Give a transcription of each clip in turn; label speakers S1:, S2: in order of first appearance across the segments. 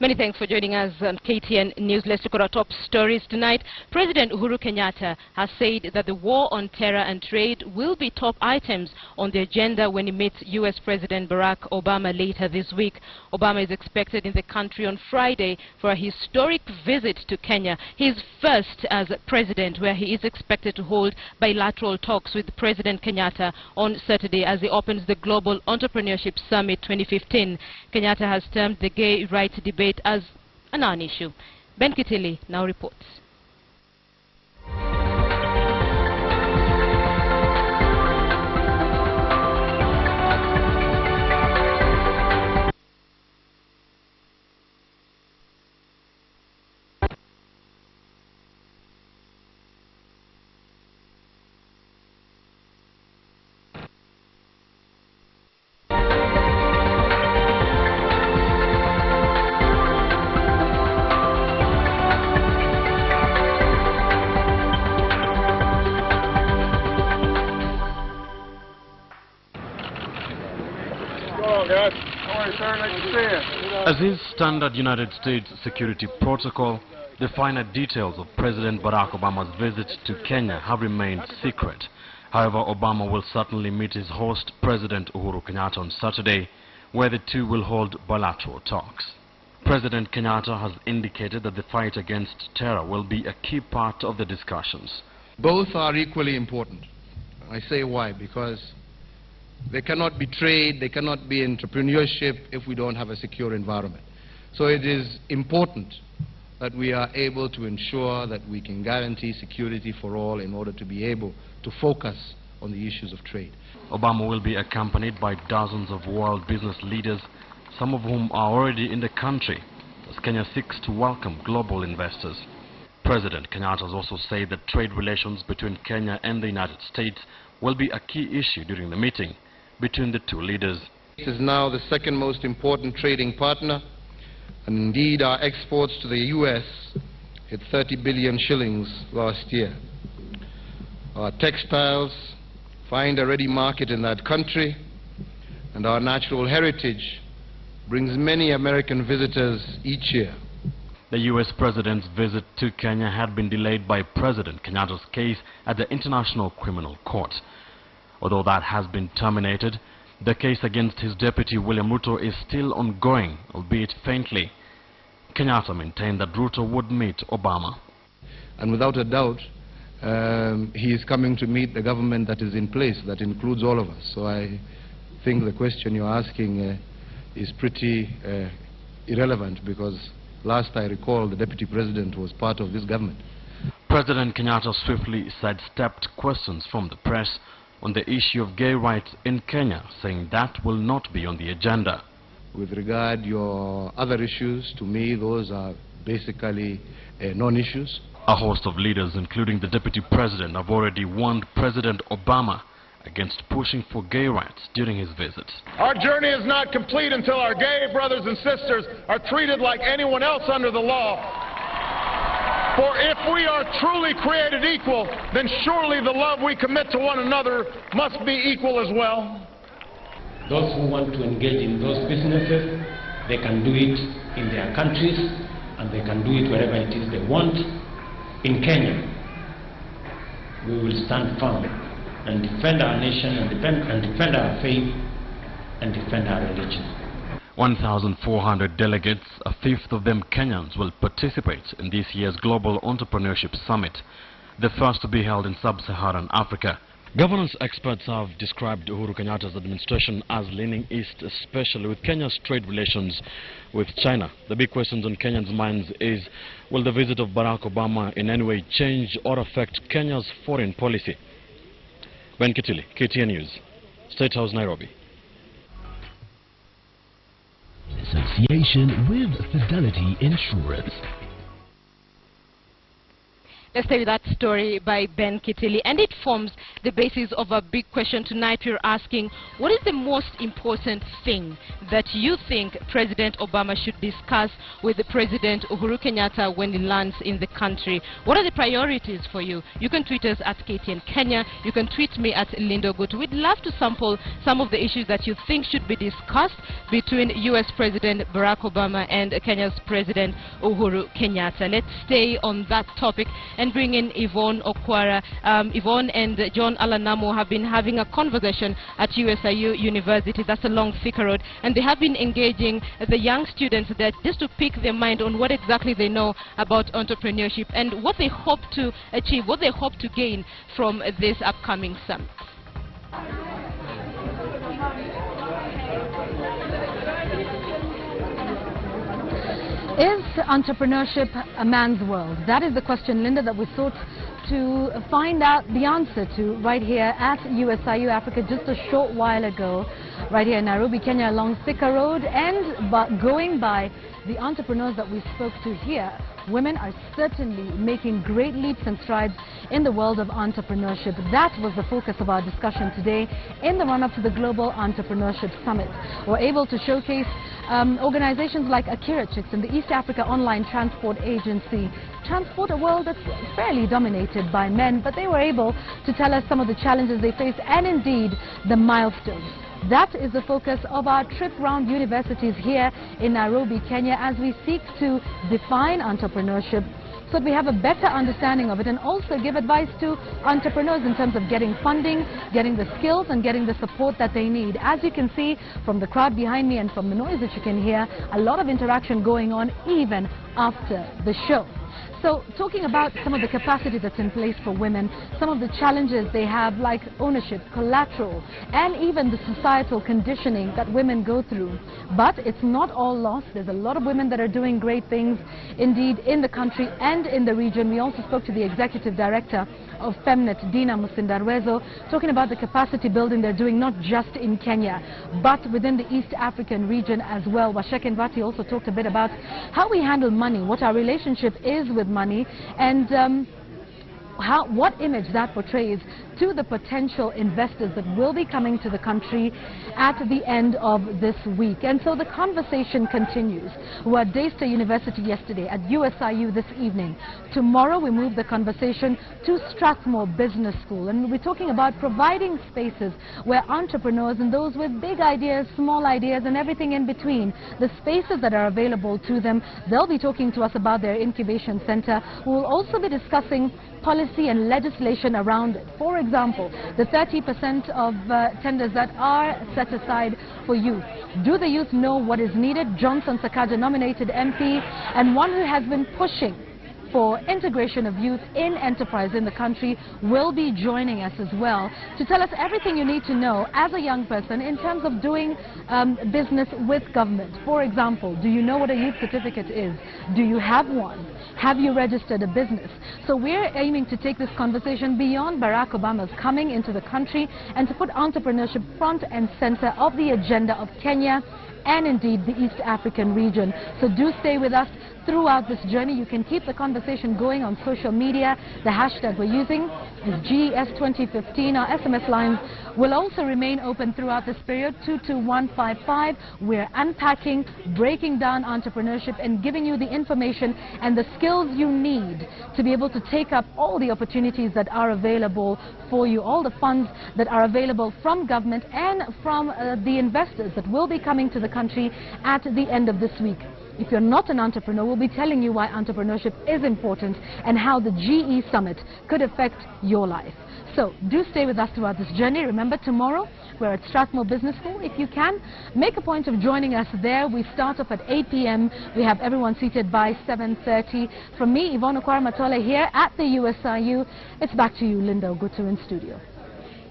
S1: Many thanks for joining us on KTN News. Let's look at our top stories tonight. President Uhuru Kenyatta has said that the war on terror and trade will be top items on the agenda when he meets U.S. President Barack Obama later this week. Obama is expected in the country on Friday for a historic visit to Kenya, his first as president, where he is expected to hold bilateral talks with President Kenyatta on Saturday as he opens the Global Entrepreneurship Summit 2015. Kenyatta has termed the gay rights debate as a non-issue. Ben Kitili now reports.
S2: As is standard United States security protocol, the finer details of President Barack Obama's visit to Kenya have remained secret. However, Obama will certainly meet his host, President Uhuru Kenyatta, on Saturday, where the two will hold bilateral talks. President Kenyatta has indicated that the fight against terror will be a key part of the discussions.
S3: Both are equally important. I say why, because there cannot be trade, there cannot be entrepreneurship if we don't have a secure environment. So it is important that we are able to ensure that we can guarantee security for all in order to be able to focus on the issues of trade.
S2: Obama will be accompanied by dozens of world business leaders, some of whom are already in the country, as Kenya seeks to welcome global investors. President Kenyatta has also said that trade relations between Kenya and the United States will be a key issue during the meeting between the two leaders.
S3: This is now the second most important trading partner, and indeed our exports to the U.S. hit 30 billion shillings last year. Our textiles find a ready market in that country, and our natural heritage brings many American visitors each year.
S2: The U.S. President's visit to Kenya had been delayed by President Kenyatta's case at the International Criminal Court. Although that has been terminated, the case against his deputy William Ruto is still ongoing, albeit faintly. Kenyatta maintained that Ruto would meet Obama.
S3: And without a doubt, he is coming to meet the government that is in place, that includes all of us. So I think the question you're asking is pretty irrelevant, because last I recall the deputy president was part of this government.
S2: President Kenyatta swiftly sidestepped questions from the press on the issue of gay rights in Kenya, saying that will not be on the agenda.
S3: With regard your other issues, to me those are basically non-issues.
S2: A host of leaders, including the deputy president, have already warned President Obama against pushing for gay rights during his visit.
S4: Our journey is not complete until our gay brothers and sisters are treated like anyone else under the law. For if we are truly created equal, then surely the love we commit to one another must be equal as well.
S5: Those who want to engage in those businesses, they can do it in their countries, and they can do it wherever it is they want. In Kenya, we will stand firm and defend our nation, and defend our faith, and defend our religion.
S2: 1,400 delegates, a fifth of them Kenyans, will participate in this year's Global Entrepreneurship Summit, the first to be held in sub-Saharan Africa. Governance experts have described Uhuru Kenyatta's administration as leaning east, especially with Kenya's trade relations with China. The big questions on Kenyans' minds is, will the visit of Barack Obama in any way change or affect Kenya's foreign policy? Ben Kitili, KTN News, State House, Nairobi.
S6: Association with Fidelity Insurance.
S1: Let's tell you that story by Ben Kitili, and it forms the basis of a big question tonight. We're asking, what is the most important thing that you think President Obama should discuss with the President Uhuru Kenyatta when he lands in the country? What are the priorities for you? You can tweet us at KTN Kenya. You can tweet me at Lindo Gutu. We'd love to sample some of the issues that you think should be discussed between U.S. President Barack Obama and Kenya's President Uhuru Kenyatta. Let's stay on that topic and bring in Yvonne Okwara. Yvonne and John Alanamo have been having a conversation at USIU University. That's along Thika Road, and they have been engaging the young students there just to pick their mind on what exactly they know about entrepreneurship and what they hope to achieve, what they hope to gain from this upcoming summit.
S6: Is entrepreneurship a man's world? That is the question, Linda, that we sought to find out the answer to right here at USIU Africa just a short while ago, right here in Nairobi, Kenya, along Thika Road. And going by the entrepreneurs that we spoke to here, women are certainly making great leaps and strides in the world of entrepreneurship. That was the focus of our discussion today in the run-up to the Global Entrepreneurship Summit. We're able to showcase organizations like Akira Chicks and the East Africa Online Transport Agency transport a world that's fairly dominated by men, but they were able to tell us some of the challenges they face and indeed the milestones. That is the focus of our trip round universities here in Nairobi, Kenya, as we seek to define entrepreneurship so that we have a better understanding of it and also give advice to entrepreneurs in terms of getting funding, getting the skills and getting the support that they need. As you can see from the crowd behind me and from the noise that you can hear, a lot of interaction going on even after the show. So talking about some of the capacity that's in place for women, some of the challenges they have like ownership, collateral, and even the societal conditioning that women go through. But it's not all lost. There's a lot of women that are doing great things indeed in the country and in the region. We also spoke to the executive director of Femnet, Dina Musindarwezo, talking about the capacity building they're doing not just in Kenya, but within the East African region as well. Washek Nvati also talked a bit about how we handle money, what our relationship is with money, and what image that portrays to the potential investors that will be coming to the country at the end of this week. And so the conversation continues. We were at Daystar University yesterday, at USIU this evening. Tomorrow we move the conversation to Strathmore Business School, and we're talking about providing spaces where entrepreneurs and those with big ideas, small ideas and everything in between, the spaces that are available to them, they'll be talking to us about their incubation center. We'll also be discussing policy and legislation around it. For example, the 30% of tenders that are set aside for youth. Do the youth know what is needed? Johnson Sakaja, nominated MP and one who has been pushing for integration of youth in enterprise in the country, will be joining us as well to tell us everything you need to know as a young person in terms of doing business with government. For example, do you know what a youth certificate is? Do you have one? Have you registered a business? So we're aiming to take this conversation beyond Barack Obama's coming into the country and to put entrepreneurship front and center of the agenda of Kenya and indeed the East African region. So do stay with us throughout this journey. You can keep the conversation going on social media. The hashtag we're using is GES2015. Our SMS lines will also remain open throughout this period, 22155. We're unpacking, breaking down entrepreneurship and giving you the information and the skills you need to be able to take up all the opportunities that are available for you, all the funds that are available from government and from the investors that will be coming to the country at the end of this week. If you're not an entrepreneur, we'll be telling you why entrepreneurship is important and how the GE Summit could affect your life. So do stay with us throughout this journey. Remember, tomorrow we're at Strathmore Business School. If you can, make a point of joining us there. We start off at 8 p.m. We have everyone seated by 7:30. From me, Yvonne Okwara here at the USIU. It's back to you, Linda Ogutu, in studio.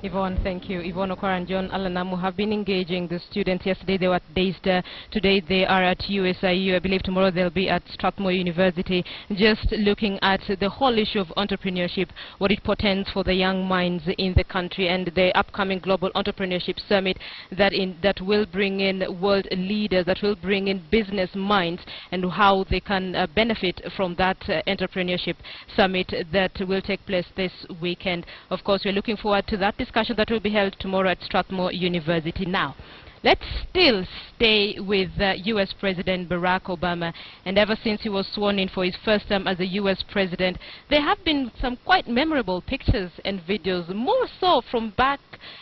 S1: Yvonne, thank you. Yvonne Okwara and John Alanamu have been engaging the students. Yesterday they were at Daystar. Today they are at USIU. I believe tomorrow they'll be at Strathmore University, just looking at the whole issue of entrepreneurship, what it portends for the young minds in the country, and the upcoming Global Entrepreneurship Summit that will bring in world leaders, that will bring in business minds, and how they can benefit from that entrepreneurship summit that will take place this weekend. Of course, we're looking forward to that discussion that will be held tomorrow at Strathmore University. Now, let's still stay with U.S. President Barack Obama. And ever since he was sworn in for his first term as a U.S. president, there have been some quite memorable pictures and videos, more so from back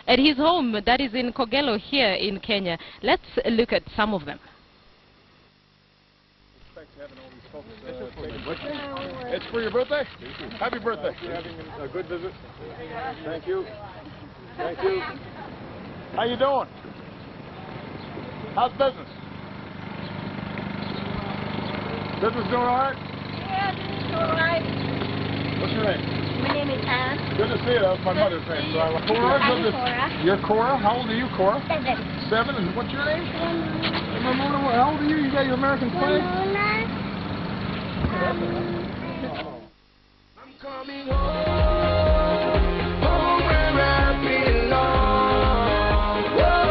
S1: at his home, that is in Kogelo here in Kenya. Let's look at some of them.
S4: It's for your birthday? Happy birthday. You're having a good visit. Thank you. Thank you. How you doing? How's business? Business doing all right?
S7: Yeah, this is all right.
S4: What's your name?
S7: My name is Anne.
S4: Good to see you. That was my mother's name. So Cora?
S7: I'm Cora.
S4: You're Cora? How old are you, Cora?
S7: 7.
S4: 7? And what's your name? Ramona. How old are you? You got your American flag?
S8: I'm coming home, home where I belong. Whoa,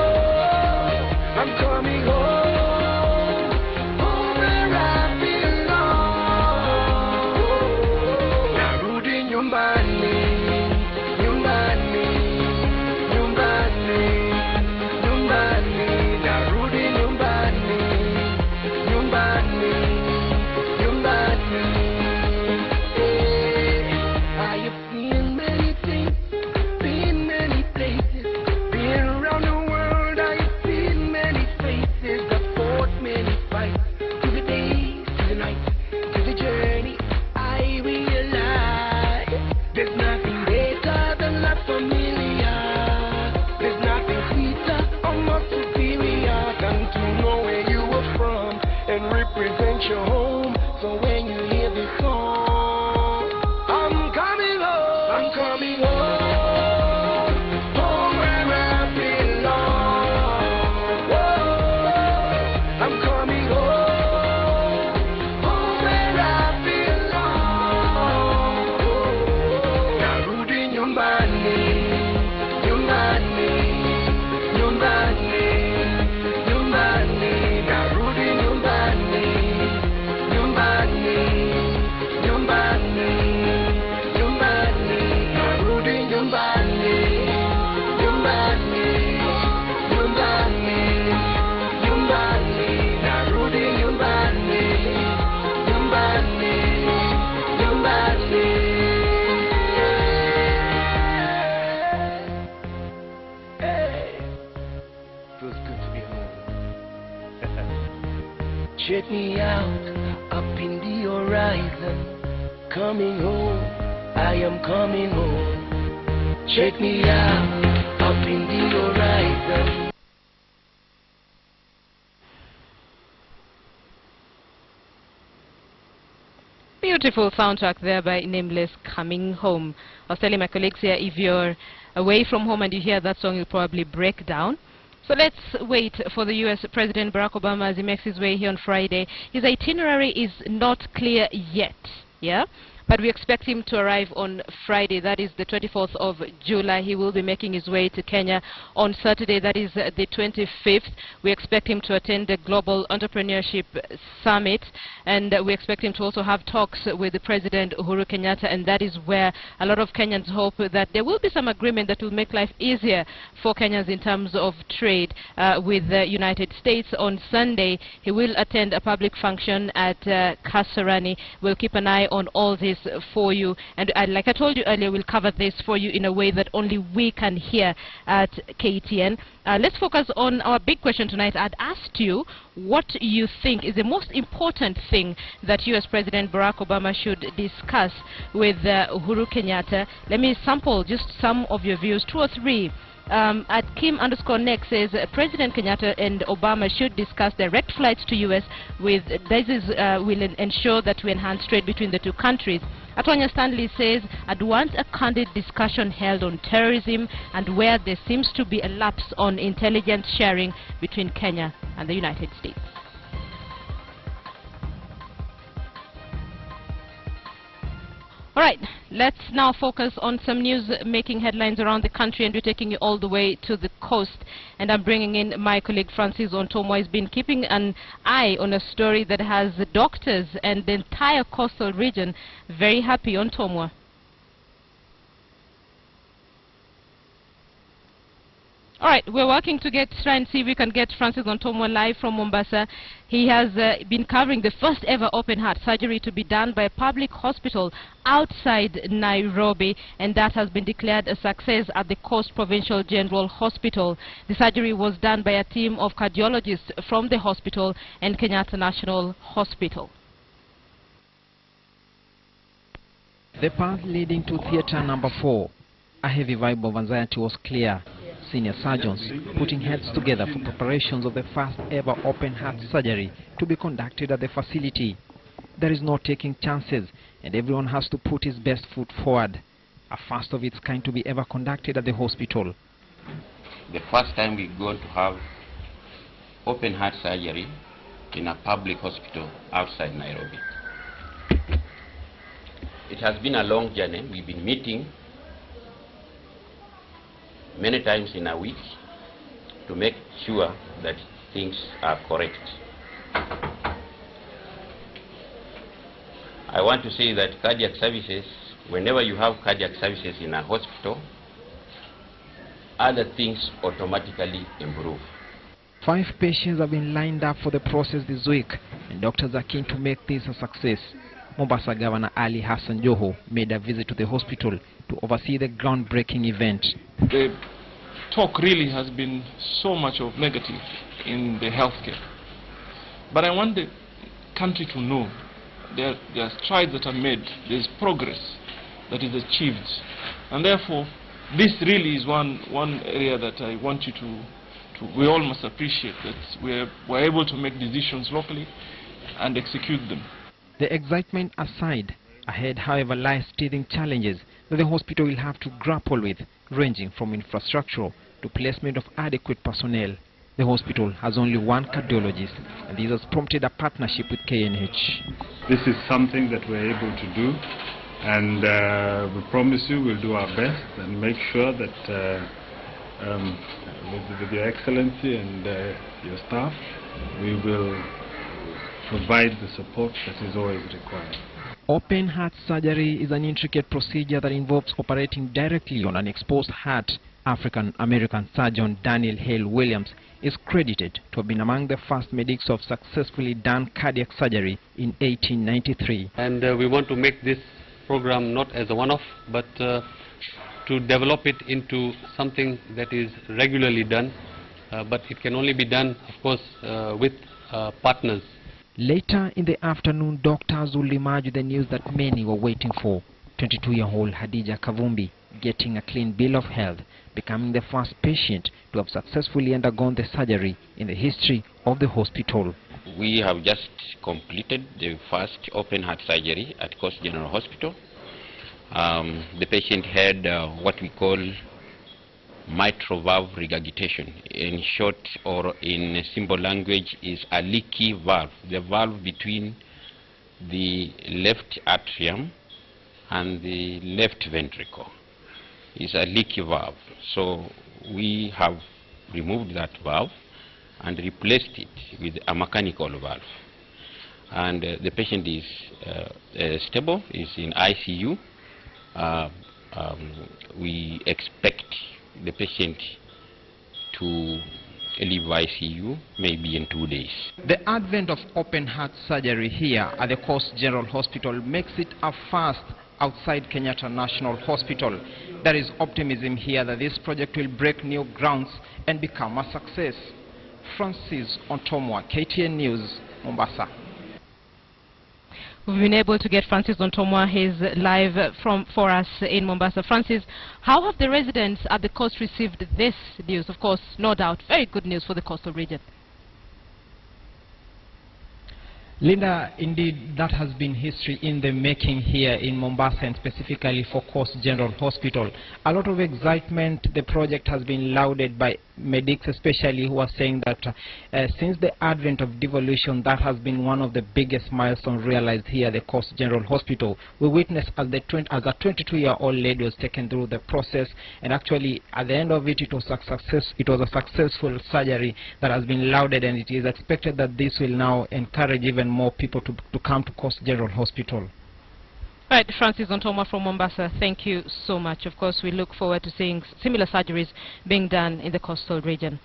S8: I'm coming home, home where I belong. Narudi nyumbani, nyumbani, nyumbani, nyumbani. Narudi nyumbani, nyumbani, nyumbani. Represent your home, so when you hear this song, I'm coming home, I'm coming home, home where I belong. Whoa, I'm coming home, home where I belong. Narudi nyumbani, nyumbani, nyumbani, nyumbani. Narudi nyumbani. Check me out, up in the horizon. Coming home, I am coming home. Check me out, up in the horizon.
S1: Beautiful soundtrack there by Nameless, Coming Home. I was telling my colleagues here, if you're away from home and you hear that song, you'll probably break down. So let's wait for the U.S. President Barack Obama as he makes his way here on Friday. His itinerary is not clear yet, yeah? But we expect him to arrive on Friday, that is the 24th of July. He will be making his way to Kenya on Saturday, that is the 25th. We expect him to attend the Global Entrepreneurship Summit, and we expect him to also have talks with the President Uhuru Kenyatta, and that is where a lot of Kenyans hope that there will be some agreement that will make life easier for Kenyans in terms of trade with the United States. On Sunday, he will attend a public function at Kasarani. We'll keep an eye on all this for you, and like I told you earlier, we'll cover this for you in a way that only we can hear at KTN. Let's focus on our big question tonight. I'd asked you what you think is the most important thing that U.S. President Barack Obama should discuss with Uhuru Kenyatta. Let me sample just some of your views, 2 or 3 at Kim_Next says President Kenyatta and Obama should discuss direct flights to US. With this will ensure that we enhance trade between the two countries. Atonya Stanley says, I'd want a candid discussion held on terrorism and where there seems to be a lapse on intelligence sharing between Kenya and the United States. All right, let's now focus on some news making headlines around the country, and we're taking you all the way to the coast. And I'm bringing in my colleague Francis Ontomwa. He's been keeping an eye on a story that has the doctors and the entire coastal region very happy. Ontomwa. All right, we're working to try and see if we can get Francis Ontomwa live from Mombasa. He has been covering the first ever open heart surgery to be done by a public hospital outside Nairobi, and that has been declared a success at the Coast Provincial General Hospital. The surgery was done by a team of cardiologists from the hospital and Kenyatta National Hospital.
S9: The path leading to theatre number 4, a heavy vibe of anxiety was clear. Senior surgeons putting heads together for preparations of the first ever open heart surgery to be conducted at the facility. There is no taking chances, and everyone has to put his best foot forward. A first of its kind to be ever conducted at the hospital.
S10: The first time we're going to have open heart surgery in a public hospital outside Nairobi. It has been a long journey. We've been meeting many times in a week to make sure that things are correct. I want to say that cardiac services, whenever you have cardiac services in a hospital, other things automatically improve.
S9: 5 patients have been lined up for the process this week, and doctors are keen to make this a success. Mombasa Governor Ali Hassan Joho made a visit to the hospital to oversee the groundbreaking event.
S11: The talk really has been so much of negative in the healthcare. But I want the country to know there are strides that are made, there's progress that is achieved. And therefore, this really is one area that I want you we all must appreciate, that we're able to make decisions locally and execute them.
S9: The excitement aside, ahead however lies teething challenges that the hospital will have to grapple with, ranging from infrastructure to placement of adequate personnel. The hospital has only one cardiologist, and this has prompted a partnership with KNH.
S12: This is something that we're able to do, and we promise you we'll do our best and make sure that with your excellency and your staff, we will provide the support that is always required.
S9: Open heart surgery is an intricate procedure that involves operating directly on an exposed heart. African-American surgeon Daniel Hale Williams is credited to have been among the first medics to have successfully done cardiac surgery in 1893.
S13: And we want to make this program not as a one-off, but to develop it into something that is regularly done. But it can only be done, of course, with partners.
S9: Later in the afternoon, doctors will emerge with the news that many were waiting for. 22-year-old Hadija Kavumbi getting a clean bill of health, becoming the first patient to have successfully undergone the surgery in the history of the hospital.
S10: We have just completed the first open heart surgery at Coast General Hospital. The patient had what we call mitral valve regurgitation. In short, or in simple language, is a leaky valve. The valve between the left atrium and the left ventricle is a leaky valve. So we have removed that valve and replaced it with a mechanical valve. And the patient is stable, is in ICU. We expect the patient to leave ICU maybe in 2 days.
S9: The advent of open heart surgery here at the Coast General Hospital makes it a first outside Kenyatta National Hospital. There is optimism here that this project will break new grounds and become a success. Francis Ontomwa, KTN News, Mombasa.
S1: We've been able to get Francis Ontomwa. He's live for us in Mombasa. Francis, how have the residents at the coast received this news? Of course, no doubt, very good news for the coastal region.
S9: Linda, indeed, that has been history in the making here in Mombasa, and specifically for Coast General Hospital. A lot of excitement. The project has been lauded by medics, especially, who are saying that since the advent of devolution, that has been one of the biggest milestones realized here at the Coast General Hospital. We witnessed as a 22-year-old lady was taken through the process, and actually at the end of it, it was a successful surgery that has been lauded, and it is expected that this will now encourage even more people to come to Coast General Hospital.
S1: Right, Francis Ontomwa from Mombasa, thank you so much. Of course, we look forward to seeing similar surgeries being done in the coastal region.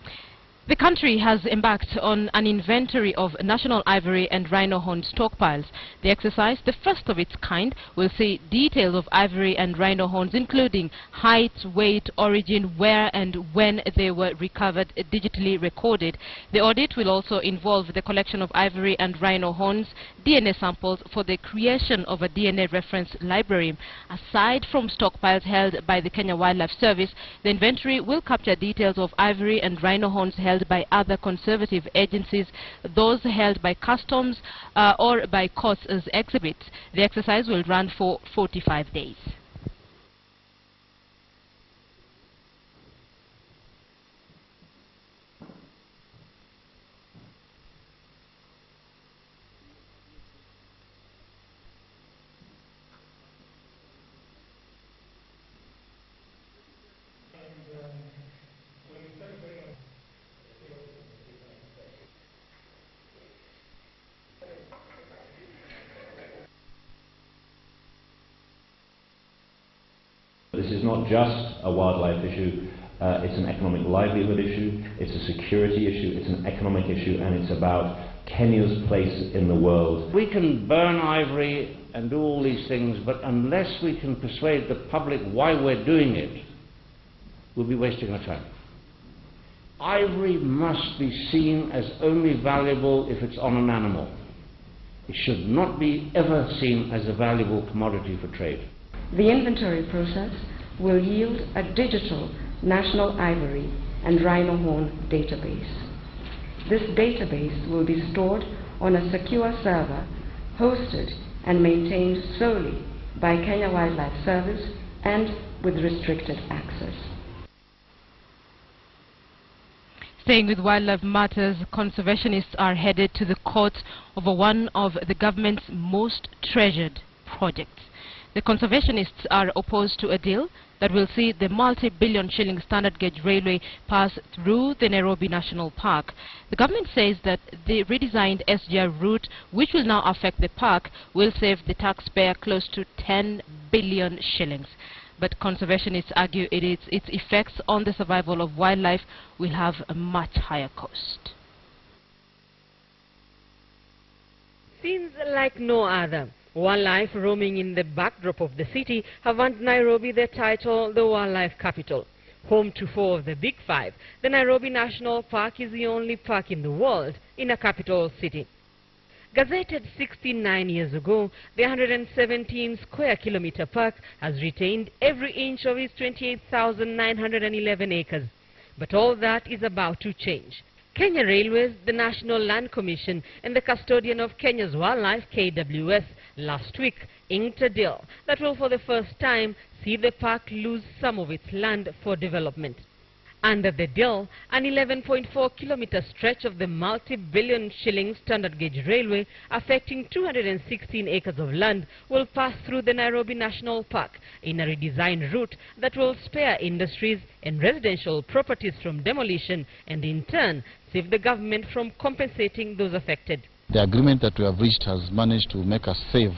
S1: The country has embarked on an inventory of national ivory and rhino horn stockpiles. The exercise, the first of its kind, will see details of ivory and rhino horns, including height, weight, origin, where and when they were recovered, digitally recorded. The audit will also involve the collection of ivory and rhino horns, DNA samples for the creation of a DNA reference library. Aside from stockpiles held by the Kenya Wildlife Service, the inventory will capture details of ivory and rhino horns held by other conservative agencies, those held by customs or by courts as exhibits. The exercise will run for 45 days.
S14: This is not just a wildlife issue, it's an economic livelihood issue, it's a security issue, it's an economic issue, and it's about Kenya's place in the world.
S15: We can burn ivory and do all these things, but unless we can persuade the public why we're doing it, we'll be wasting our time. Ivory must be seen as only valuable if it's on an animal. It should not be ever seen as a valuable commodity for trade.
S16: The inventory process will yield a digital national ivory and rhino horn database. This database will be stored on a secure server, hosted and maintained solely by Kenya Wildlife Service and with restricted access.
S1: Staying with wildlife matters, conservationists are headed to the court over one of the government's most treasured projects. The conservationists are opposed to a deal that will see the multi-billion shilling standard gauge railway pass through the Nairobi National Park. The government says that the redesigned SGR route, which will now affect the park, will save the taxpayer close to 10 billion shillings. But conservationists argue its effects on the survival of wildlife will have a much higher cost.
S17: Scenes like no other. Wildlife roaming in the backdrop of the city have earned Nairobi the title the wildlife capital. Home to 4 of the big 5, the Nairobi National Park is the only park in the world in a capital city. Gazetted 69 years ago, the 117 square kilometer park has retained every inch of its 28,911 acres. But all that is about to change. Kenya Railways, the National Land Commission and the custodian of Kenya's wildlife, KWS, last week inked a deal that will for the first time see the park lose some of its land for development. Under the deal, an 11.4 kilometer stretch of the multi-billion shilling standard gauge railway affecting 216 acres of land will pass through the Nairobi National Park in a redesigned route that will spare industries and residential properties from demolition and in turn save the government from compensating those affected.
S18: The agreement that we have reached has managed to make us save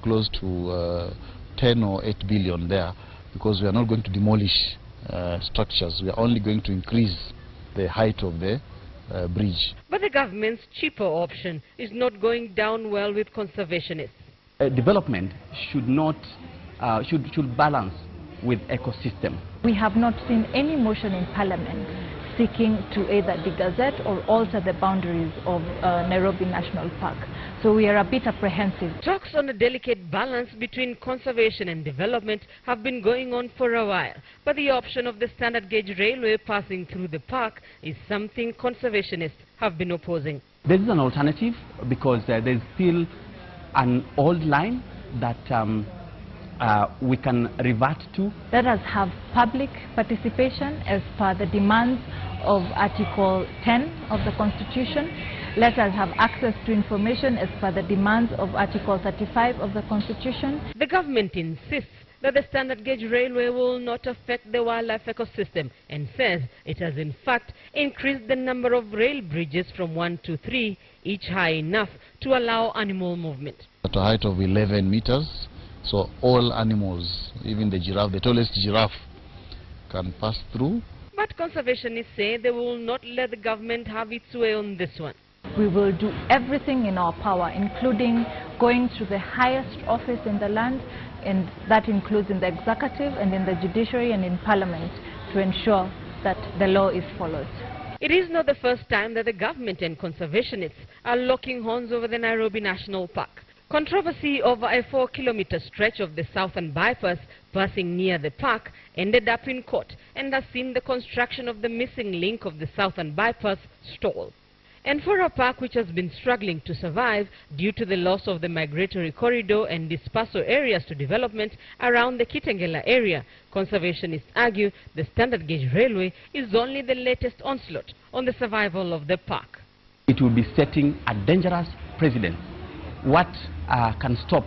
S18: close to 10 or 8 billion there, because we are not going to demolish structures. We are only going to increase the height of the bridge.
S17: But the government's cheaper option is not going down well with conservationists.
S19: Development should not should balance with ecosystem.
S20: We have not seen any motion in Parliament seeking to either de-gazette or alter the boundaries of Nairobi National Park. So we are a bit apprehensive.
S17: Talks on a delicate balance between conservation and development have been going on for a while, but the option of the standard gauge railway passing through the park is something conservationists have been opposing.
S19: There is an alternative because there's still an old line that we can revert to.
S20: Let us have public participation as per the demands of Article 10 of the Constitution. Let us have access to information as per the demands of Article 35 of the Constitution.
S17: The government insists that the standard gauge railway will not affect the wildlife ecosystem and says it has in fact increased the number of rail bridges from 1 to 3, each high enough to allow animal movement.
S18: At a height of 11 meters, so all animals, even the giraffe, the tallest giraffe, can pass through.
S17: But conservationists say they will not let the government have its way on this one.
S20: We will do everything in our power, including going to the highest office in the land, and that includes in the executive and in the judiciary and in parliament, to ensure that the law is followed.
S17: It is not the first time that the government and conservationists are locking horns over the Nairobi National Park. Controversy over a 4-kilometer stretch of the southern bypass passing near the park ended up in court and has seen the construction of the missing link of the southern bypass stall. And for a park which has been struggling to survive due to the loss of the migratory corridor and dispersal areas to development around the Kitengela area, conservationists argue the standard gauge railway is only the latest onslaught on the survival of the park.
S19: It will be setting a dangerous precedent. What can stop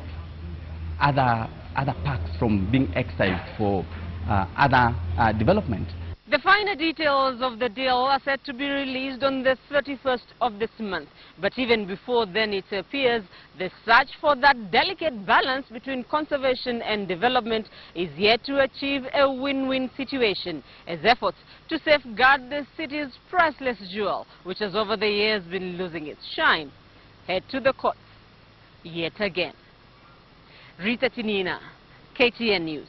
S19: other parks from being excised for other development?
S1: The finer details of the deal are set to be released on the 31st of this month. But even before then, it appears the search for that delicate balance between conservation and development is yet to achieve a win-win situation, as efforts to safeguard the city's priceless jewel, which has over the years been losing its shine, head to the courts yet again. Rita Tinina, KTN News.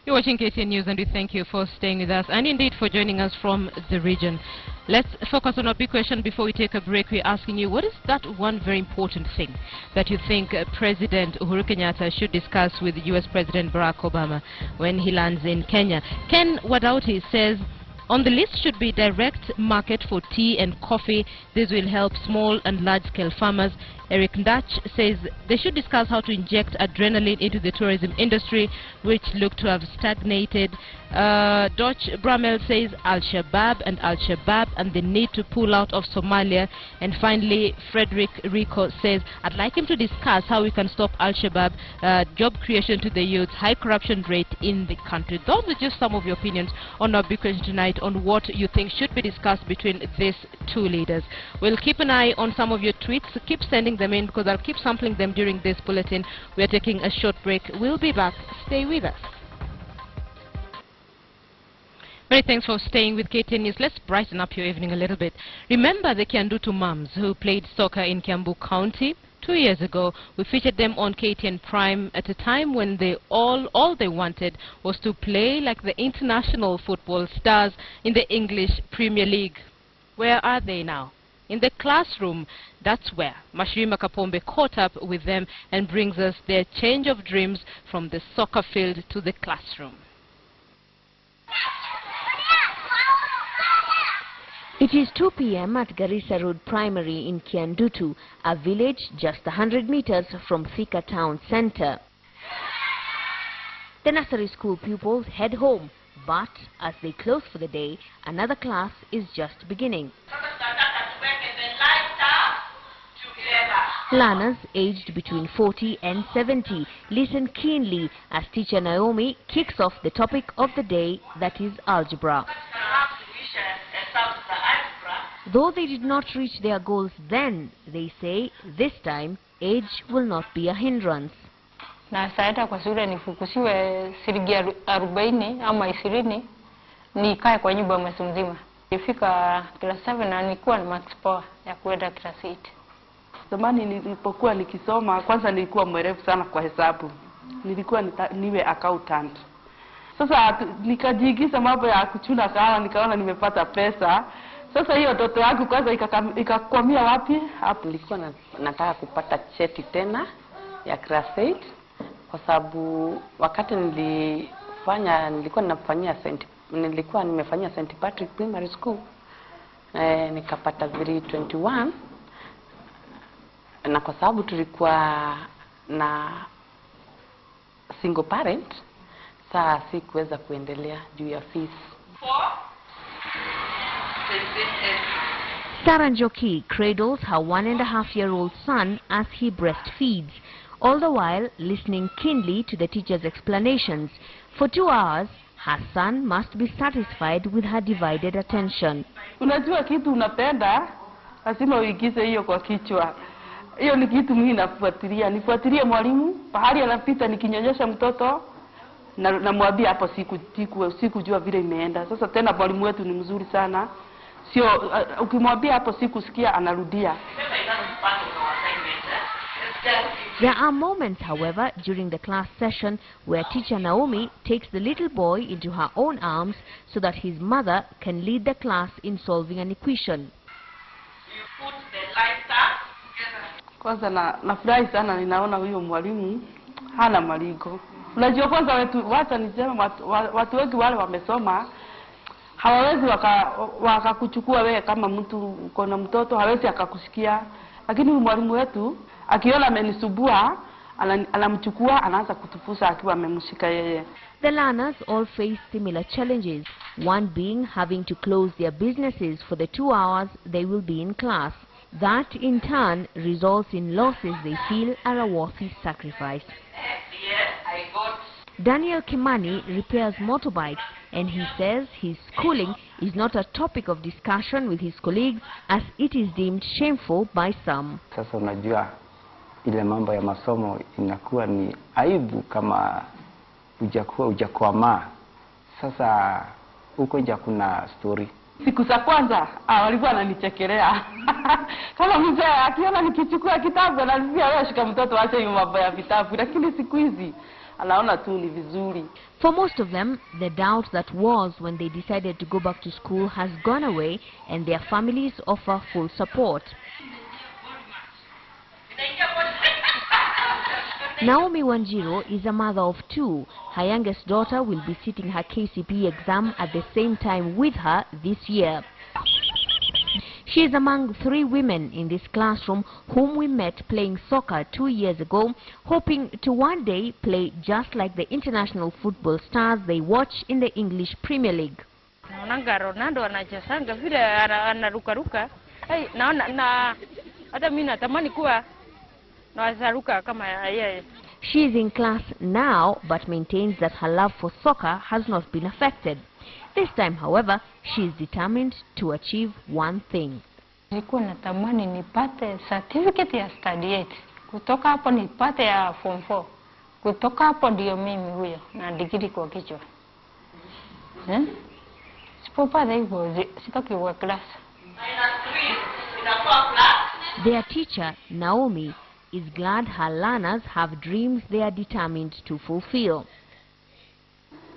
S1: You're watching KTN News, and we thank you for staying with us and indeed for joining us from the region. Let's focus on our big question before we take a break. We're asking you, what is that one very important thing that you think President Uhuru Kenyatta should discuss with US President Barack Obama when he lands in Kenya? Ken Wadauti says, on the list should be direct market for tea and coffee. This will help small and large-scale farmers. Eric Ndach says they should discuss how to inject adrenaline into the tourism industry, which look to have stagnated. Dodge Bramel says Al-Shabaab and the need to pull out of Somalia. And finally, Frederick Rico says, I'd like him to discuss how we can stop Al-Shabaab, job creation to the youth, high corruption rate in the country. Those are just some of your opinions on our big question tonight on what you think should be discussed between these two leaders. We'll keep an eye on some of your tweets. So keep sending them in because I'll keep sampling them during this bulletin. We're taking a short break. We'll be back. Stay with us. Many thanks for staying with KTN News. Let's brighten up your evening a little bit. Remember the Kiandutu mums who played soccer in Kiambu County 2 years ago? We featured them on KTN Prime at a time when they all they wanted was to play like the international football stars in the English Premier League. Where are they now? In the classroom. That's where Mashirima Kapombe caught up with them and brings us their change of dreams from the soccer field to the classroom.
S21: It is 2 p.m. at Garissa Road Primary in Kiandutu, a village just 100 meters from Thika town centre. The nursery school pupils head home, but as they close for the day, another class is just beginning. Learners aged between 40 and 70 listen keenly as teacher Naomi kicks off the topic of the day, that is algebra. Though they did not reach their goals then, they say this time age will not be a hindrance.
S22: Na saida kwa shule nifukusiwe shilingi 40 ama 20 nikae kwa nyumba mwezi mzima. Nilifika class 7 na nilikuwa na max power ya kwenda class 8.
S23: Zamani nilipokuwa nikisoma, kwanza nilikuwa mwerevu sana kwa hesabu. Nilikuwa niwe accountant. Sasa nikajiigiza mambo ya kuchuna kahawa, nikaona nimepata pesa. Sasa hiyo ndoto yangu kwanza ikakwamia wapi?
S2: Hapo nilikuwa nataka kupata cheti tena ya class 8 kwa sababu wakati nilikuwa nimefanyia St. Patrick Primary School nikapata grade 21, na kwa sababu tulikuwa na single parent saa sikuweza kuendelea juu ya fees.
S21: Sarah Njoki cradles her 1.5-year-old son as he breastfeeds, all the while listening keenly to the teacher's explanations. For 2 hours, her son must be satisfied with her divided attention.
S23: Unajua kitu unapenda, lazima uigize hiyo kwa kichwa. Hiyo ni kitu mimi nafuatilia. Nifuatilie mwalimu, pahali anapita nikinyonyesha mtoto, na mwambie hapo sikujua vile imeenda. Sasa tena mwalimu wetu ni mzuri sana. Sio ukimwambia hapo sikusikia anarudia.
S21: There are moments, however, during the class session where teacher Naomi takes the little boy into her own arms so that his mother can lead the class in solving an equation.
S23: Kwanza nafurahi sana ninaona huyo mwalimu hana maligo. Unajua kwanza wacha niseme watu wengi wale wamesoma hawawezi wakakuchukua wewe kama mtu uko na mtoto, hawezi akakusikia. Lakini mwalimu wetu akiona amenisubua anamchukua, anaanza kutufusa akiwa amemshika yeye.
S21: The learners all face similar challenges, one being having to close their businesses for the 2 hours they will be in class. That in turn results in losses they feel are a worthy sacrifice. Daniel Kimani repairs motorbikes, and he says his schooling is not a topic of discussion with his colleagues as it is deemed shameful by some.
S3: Sasa unajua ile mambo ya masomo inakuwa ni aibu kama hujakwama. Sasa huko nje kuna story.
S23: Siku za kwanza walikuwa wananichekelea. Kama mzee akiona nikichukua kitabu ananiambia wewe shika mtoto acha hiyo mambo ya vitabu, lakini siku hizi anaona tu ni vizuri.
S21: For most of them, the doubt that was when they decided to go back to school has gone away, and their families offer full support. Naomi Wanjiro is a mother of 2. Her youngest daughter will be sitting her KCPE exam at the same time with her this year. She is among 3 women in this classroom whom we met playing soccer 2 years ago, hoping to one day play just like the international football stars they watch in the English Premier League.
S22: Naona Ronaldo anachezanga vile anaruka. Naona hata mimi natamani kuwa nazaruka kama yeye.
S21: She is in class now but maintains that her love for soccer has not been affected. This time, however, she is determined to achieve one thing.
S22: Nilikuwa natamani nipate certificate ya study 8. Kutoka hapo nipate ya form 4. Kutoka hapo ndio mimi huyo na degree kwa kichwa. Sipopata hivyo sitaki kwa class.
S21: Their teacher, Naomi, is glad her learners have dreams they are determined to fulfill.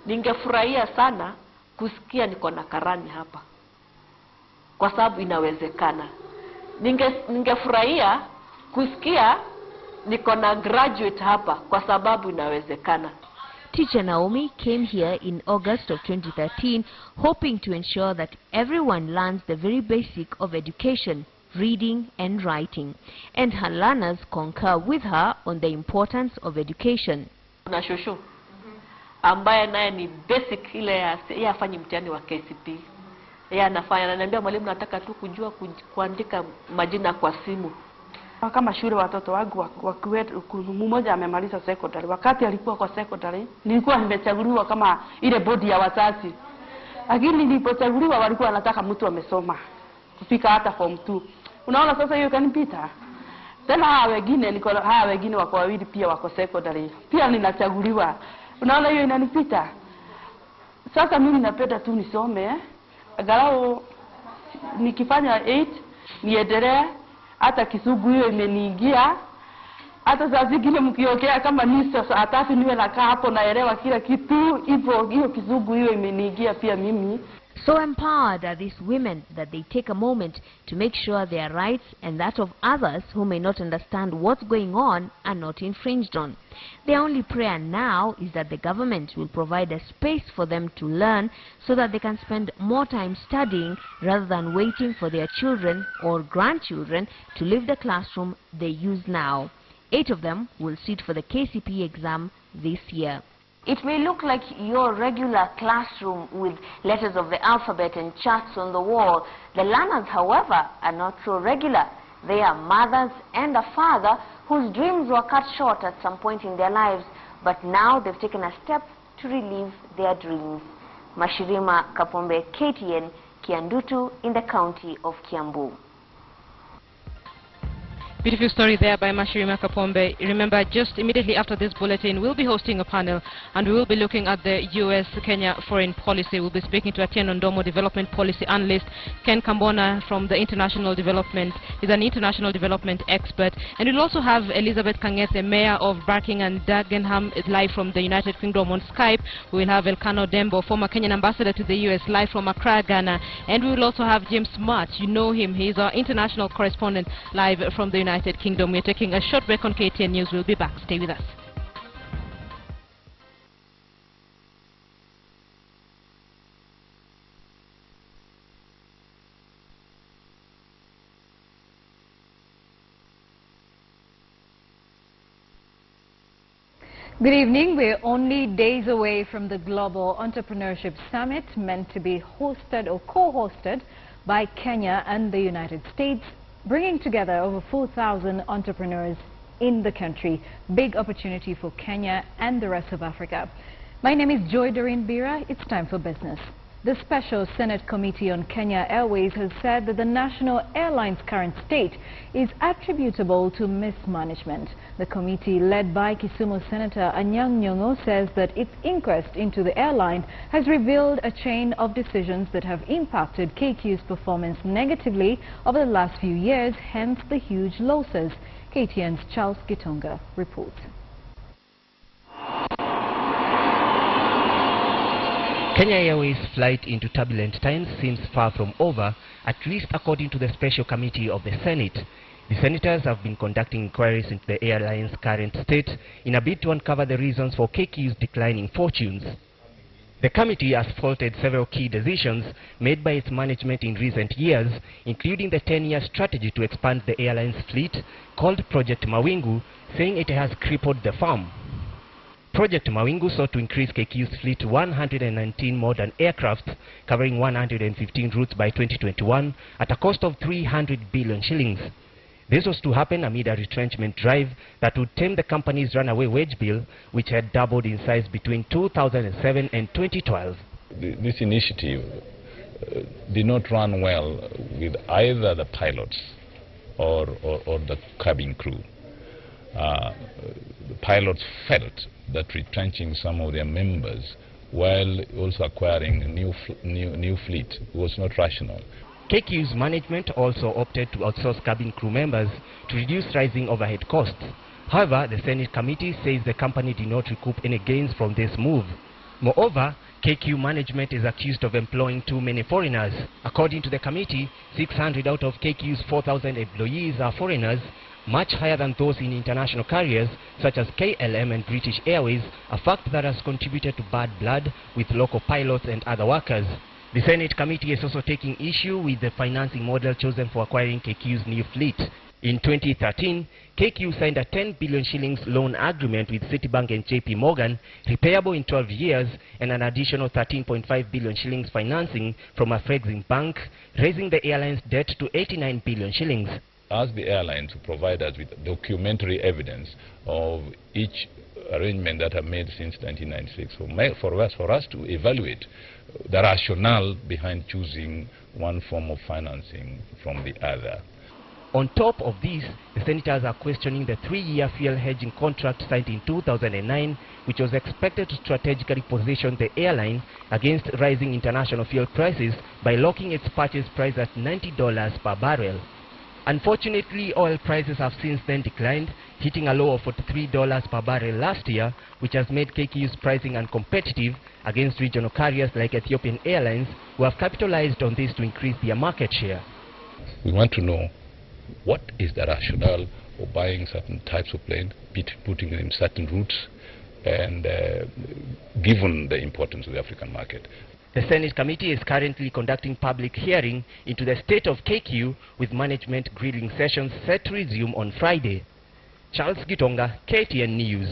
S5: Ningefurahia sana kusikia niko na karani hapa, kwa sababu inawezekana. Ningefurahia kusikia niko na graduate hapa, kwa sababu inawezekana.
S21: Teacher Naomi came here in August of 2013, hoping to ensure that everyone learns the very basic of education, reading and writing, and her learners concur with her on the importance of education.
S5: Na shosho ambaye naye ni basic ile ya afanye mtihani wa KCPE. Yeye anafanya, ananiambia mwalimu nataka tu kujua kuandika majina kwa simu.
S23: Kama shule watoto wangu mmoja amemaliza secondary. Wakati alikuwa kwa secondary, nilikuwa nimechaguliwa kama ile bodi ya wazazi. Lakini nilipochaguliwa walikuwa wanataka mtu amesoma kufika hata form 2. Unaona sasa hiyo kanipita. Tena hawa wengine wako wawili pia wako secondary. Pia ninachaguliwa. Unaona hiyo inanipita. Sasa mimi napenda tu nisome, angalau nikifanya 8 niendelee, hata Kisugu hiyo imeniingia, Hata saa zingine mkiongea kama ni saa 3 niwe nakaa hapo naelewa kila kitu, hivyo hiyo kizungu hiyo imeniingia pia mimi.
S21: So empowered are these women that they take a moment to make sure their rights and that of others who may not understand what's going on are not infringed on. Their only prayer now is that the government will provide a space for them to learn so that they can spend more time studying rather than waiting for their children or grandchildren to leave the classroom they use now. 8 of them will sit for the KCPE exam this year. It may look like your regular classroom with letters of the alphabet and charts on the wall. The learners, however, are not so regular. They are mothers and a father whose dreams were cut short at some point in their lives, but now they've taken a step to relive their dreams. Mashirima Kapombe, KTN, Kiandutu in the county of Kiambu.
S1: Beautiful story there by Mashirima Kapombe. Remember, just immediately after this bulletin, we'll be hosting a panel and we will be looking at the U.S.-Kenya foreign policy. We'll be speaking to Atieno Ndomo, development policy analyst, Ken Kambona from the international development. He's an international development expert. And we'll also have Elizabeth Kangete, mayor of Barking and Dagenham, live from the United Kingdom on Skype. We'll have Elkano Dembo, former Kenyan ambassador to the U.S., live from Accra, Ghana. And we will also have James Smart. You know him. He's our international correspondent live from the United Kingdom. We're taking a short break on KTN News. We'll be back. Stay with us.
S4: Good evening. We're only days away from the Global Entrepreneurship Summit, meant to be hosted or co-hosted by Kenya and the United States, bringing together over 4,000 entrepreneurs in the country. Big opportunity for Kenya and the rest of Africa. My name is Joy Doreen Bira. It's time for business. The Special Senate Committee on Kenya Airways has said that the national airline's current state is attributable to mismanagement. The committee, led by Kisumu Senator Anyang' Nyong'o, says that its inquest into the airline has revealed a chain of decisions that have impacted KQ's performance negatively over the last few years, hence the huge losses. KTN's Charles Gitonga reports.
S6: Kenya Airways' flight into turbulent times seems far from over, at least according to the Special Committee of the Senate. The senators have been conducting inquiries into the airline's current state in a bid to uncover the reasons for KQ's declining fortunes. The committee has faulted several key decisions made by its management in recent years, including the 10-year strategy to expand the airline's fleet, called Project Mawingu, saying it has crippled the firm. Project Mawingu sought to increase KQ's fleet to 119 modern aircraft, covering 115 routes by 2021 at a cost of 300 billion shillings. This was to happen amid a retrenchment drive that would tame the company's runaway wage bill, which had doubled in size between 2007 and 2012.
S7: This initiative did not run well with either the pilots or the cabin crew. The pilots felt that retrenching some of their members while also acquiring a new fleet was not rational.
S6: KQ's management also opted to outsource cabin crew members to reduce rising overhead costs. However, the Senate committee says the company did not recoup any gains from this move. Moreover, KQ management is accused of employing too many foreigners. According to the committee, 600 out of KQ's 4,000 employees are foreigners, much higher than those in international carriers such as KLM and British Airways, a fact that has contributed to bad blood with local pilots and other workers. The Senate committee is also taking issue with the financing model chosen for acquiring KQ's new fleet. In 2013, KQ signed a 10 billion shillings loan agreement with Citibank and JP Morgan, repayable in 12 years, and an additional 13.5 billion shillings financing from a Afrexim bank, raising the airline's debt to 89 billion shillings.
S7: Ask the airline to provide us with documentary evidence of each arrangement that are made since 1996 for us to evaluate the rationale behind choosing one form of financing from the other.
S6: On top of this, the senators are questioning the 3-year fuel hedging contract signed in 2009, which was expected to strategically position the airline against rising international fuel prices by locking its purchase price at $90 per barrel. Unfortunately, oil prices have since then declined, hitting a low of $43 per barrel last year, which has made KQ's pricing uncompetitive against regional carriers like Ethiopian Airlines, who have capitalized on this to increase their market share.
S7: We want to know what is the rationale of buying certain types of planes, putting them in certain routes, and given the importance of the African market.
S6: The Senate committee is currently conducting public hearing into the state of KQ, with management grilling sessions set to resume on Friday. Charles Gitonga, KTN News.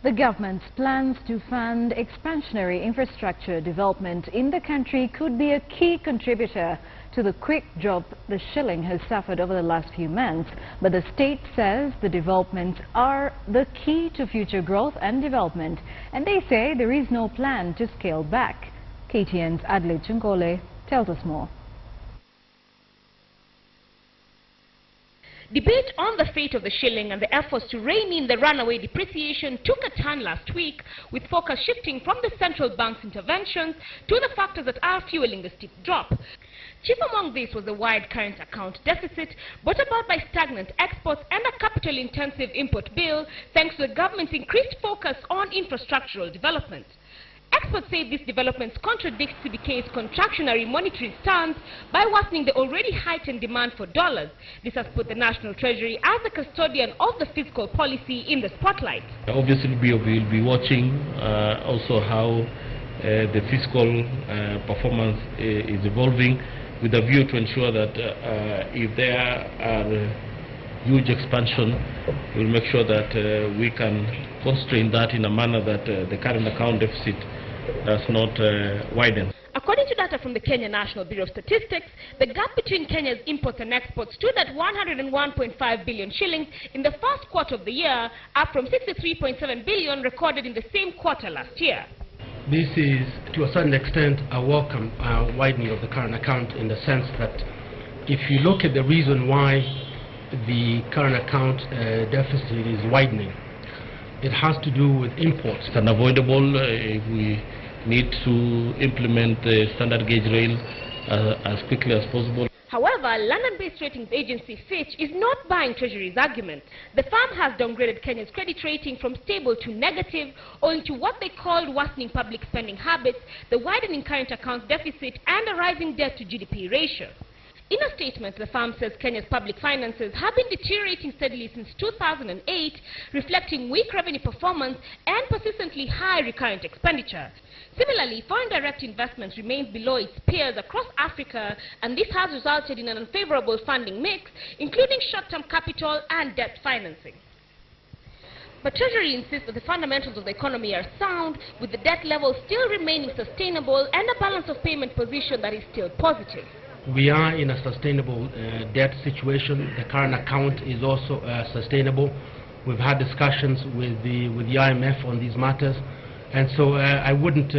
S4: The government's plans to fund expansionary infrastructure development in the country could be a key contributor to the quick drop the shilling has suffered over the last few months. But the state says the developments are the key to future growth and development, and they say there is no plan to scale back. KTN's Adelaide Chungole tells us more.
S1: Debate on the fate of the shilling and the efforts to rein in the runaway depreciation took a turn last week, with focus shifting from the central bank's interventions to the factors that are fueling the steep drop. Chief among these was the wide current account deficit, brought about by stagnant exports and a capital-intensive import bill, thanks to the government's increased focus on infrastructural development. Experts say these developments contradict CBK's contractionary monetary stance by worsening the already heightened demand for dollars. This has put the National Treasury as the custodian of the fiscal policy in the spotlight.
S8: Obviously, we will be watching also how the fiscal performance is evolving, with a view to ensure that if there are huge expansion, we'll make sure that we can constrain that in a manner that the current account deficit does not widen.
S1: According to data from the Kenya National Bureau of Statistics, the gap between Kenya's imports and exports stood at 101.5 billion shillings in the first quarter of the year, up from 63.7 billion recorded in the same quarter last year.
S11: This is, to a certain extent, a welcome widening of the current account, in the sense that if you look at the reason why the current account deficit is widening, it has to do with imports.
S8: It's unavoidable if we need to implement the standard gauge rail as quickly as possible.
S1: However, London-based ratings agency Fitch is not buying Treasury's argument. The firm has downgraded Kenya's credit rating from stable to negative, owing to what they called worsening public spending habits, the widening current account deficit, and a rising debt-to-GDP ratio. In a statement, the firm says Kenya's public finances have been deteriorating steadily since 2008, reflecting weak revenue performance and persistently high recurrent expenditure. Similarly, foreign direct investment remains below its peers across Africa, and this has resulted in an unfavorable funding mix, including short-term capital and debt financing. But Treasury insists that the fundamentals of the economy are sound, with the debt level still remaining sustainable and a balance of payment position that is still positive.
S11: We are in a sustainable debt situation. The current account is also sustainable. We've had discussions with the IMF on these matters, and so I wouldn't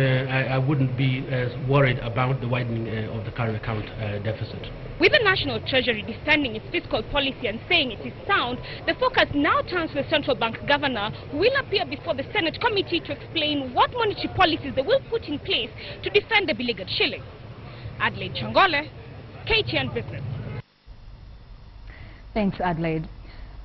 S11: be worried about the widening of the current account deficit.
S1: With the National Treasury defending its fiscal policy and saying it is sound, the focus now turns to the central bank governor, who will appear before the Senate committee to explain what monetary policies they will put in place to defend the beleaguered shilling. Adelaide Chungole, KTN Business.
S4: Thanks, Adelaide.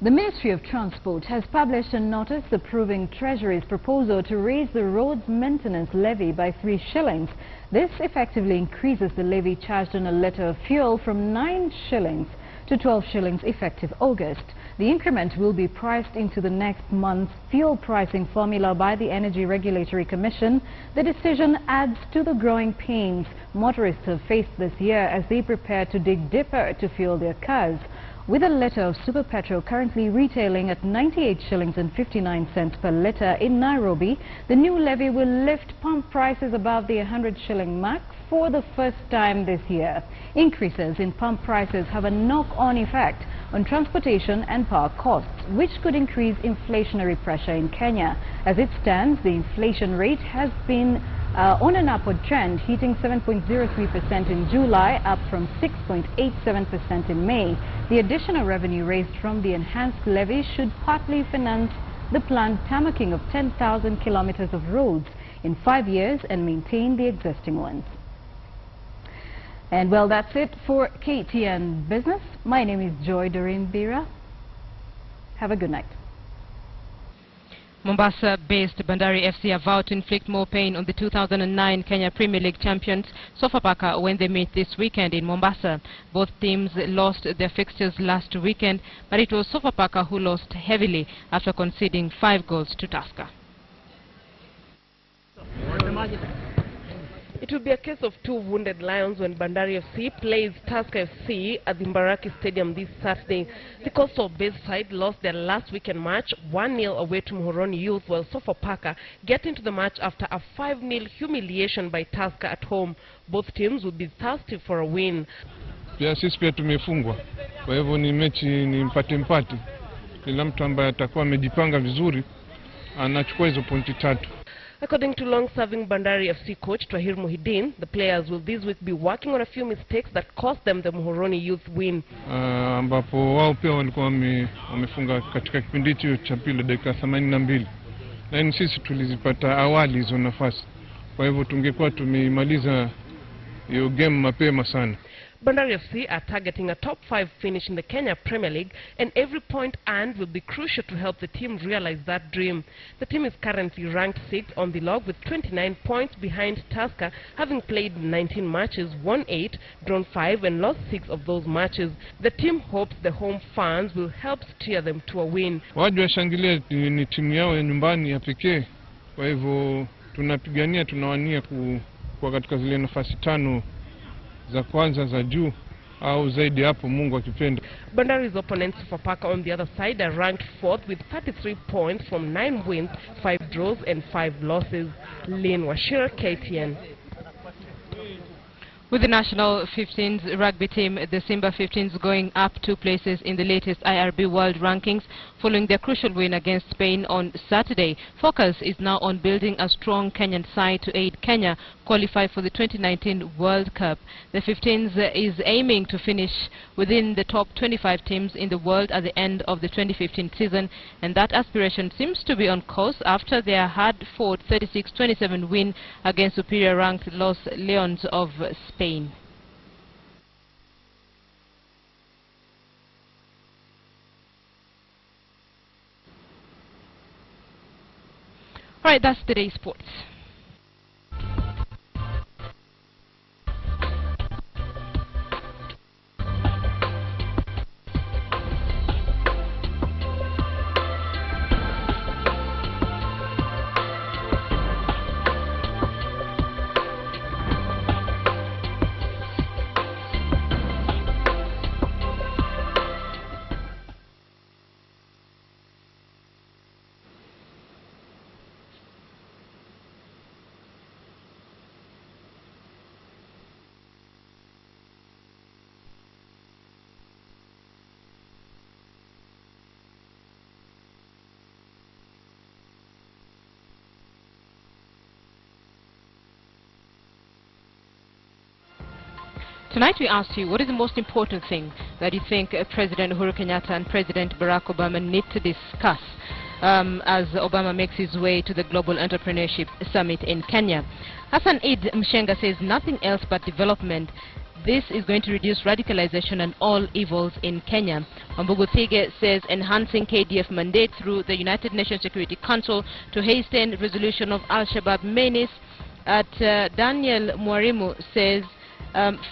S4: The Ministry of Transport has published a notice approving Treasury's proposal to raise the roads maintenance levy by 3 shillings. This effectively increases the levy charged on a litre of fuel from 9 shillings to 12 shillings effective August. The increment will be priced into the next month's fuel pricing formula by the Energy Regulatory Commission. The decision adds to the growing pains motorists have faced this year as they prepare to dig deeper to fuel their cars. With a litre of super petrol currently retailing at 98 shillings and 59 cents per litre in Nairobi, the new levy will lift pump prices above the 100 shilling mark for the first time this year. Increases in pump prices have a knock-on effect on transportation and power costs, which could increase inflationary pressure in Kenya. As it stands, the inflation rate has been on an upward trend, hitting 7.03% in July, up from 6.87% in May. The additional revenue raised from the enhanced levy should partly finance the planned tarmacking of 10,000 kilometers of roads in 5 years and maintain the existing ones. And well, that's it for KTN Business. My name is Joy Doreen Bira. Have a good night.
S1: Mombasa-based Bandari FC are vowed to inflict more pain on the 2009 Kenya Premier League champions Sofapaka when they meet this weekend in Mombasa. Both teams lost their fixtures last weekend, but it was Sofapaka who lost heavily after conceding 5 goals to Tusker.
S10: It will be a case of 2 wounded lions when Bandari FC plays Tusker FC at the Mbaraki Stadium this Saturday. The coastal-based side lost their last weekend match 1-0 away to Muhoroni Youth, while Sofapaka get into the match after a 5-0 humiliation by Tusker at home. Both teams will be thirsty for a win.
S12: Pia sisi pia tumefungwa. Kwa hivyo ni mechi ni mpate. Kila mtu ambaye atakuwa amejipanga vizuri anachukua hizo pointi 3.
S10: According to long-serving Bandari FC coach Twahir Muhyiddin, the players will this week be working on a few mistakes that cost them the Muhoroni Youth win.
S12: Ambapo wao pia walikuwa wamefunga katika kipindi hicho cha pili dakika 82. Lakini sisi tulizipata awali hizo nafasi. Kwa hivyo tungekuwa tumeimaliza hiyo game mapema sana.
S10: Bandari FC are targeting a top 5 finish in the Kenya Premier League, and every point earned will be crucial to help the team realize that dream. The team is currently ranked 6th on the log with 29 points behind Tusker, having played 19 matches, won 8, drawn 5 and lost 6 of those matches. The team hopes the home fans will help steer them to a win.
S12: Waje washangilie ni timu yao ya nyumbani ya pekee. Kwa hivyo tunapigania, tunawania kwa katika zile nafasi 5 za kwanza za juu au zaidi hapo Mungu akipenda.
S10: Bandari's opponents Sofapaka on the other side are ranked 4th with 33 points from 9 wins, 5 draws and 5 losses. Lynn Washira, KTN.
S1: With the national 15s rugby team, the Simba 15s going up 2 places in the latest IRB World Rankings following their crucial win against Spain on Saturday. Focus is now on building a strong Kenyan side to aid Kenya qualify for the 2019 World Cup. The 15s is aiming to finish within the top 25 teams in the world at the end of the 2015 season, and that aspiration seems to be on course after their hard-fought 36-27 win against superior-ranked Los Leones of Spain. All right, that's today's sports. Tonight we asked you, what is the most important thing that you think President Uhuru Kenyatta and President Barack Obama need to discuss as Obama makes his way to the Global Entrepreneurship Summit in Kenya? Hassan Eid Mshenga says nothing else but development. This is going to reduce radicalization and all evils in Kenya. Wambugu Thige says enhancing KDF mandate through the United Nations Security Council to hasten resolution of Al-Shabaab menace. Daniel Mwarimu says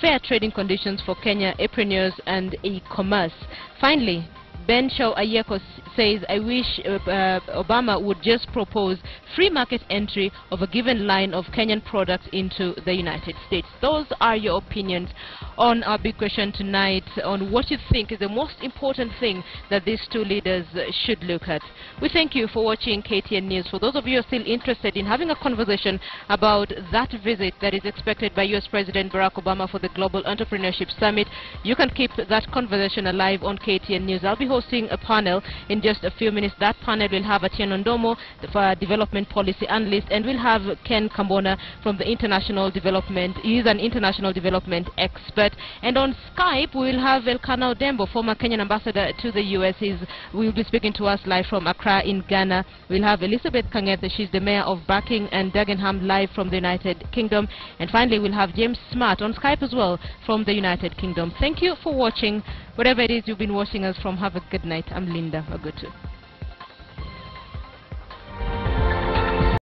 S1: fair trading conditions for Kenya entrepreneurs and e-commerce. Finally, Ben Shaw Ayeko says, I wish Obama would just propose free market entry of a given line of Kenyan products into the United States. Those are your opinions on our big question tonight, on what you think is the most important thing that these two leaders should look at. We thank you for watching KTN News. For those of you who are still interested in having a conversation about that visit that is expected by US President Barack Obama for the Global Entrepreneurship Summit, you can keep that conversation alive on KTN News. I'll be hosting a panel in just a few minutes. That panel will have Atieno Ndomo, the development policy analyst, and we'll have Ken Kambona from the international development. He is an international development expert. alert. And on Skype, we will have Elkanah Odembo, former Kenyan ambassador to the US. Will be speaking to us live from Accra in Ghana. We'll have Elizabeth Kangete, she's the mayor of Barking and Dagenham, live from the United Kingdom. And finally, we'll have James Smart on Skype as well from the United Kingdom. Thank you for watching. Whatever it is you've been watching us from, have a good night. I'm Linda Magutu.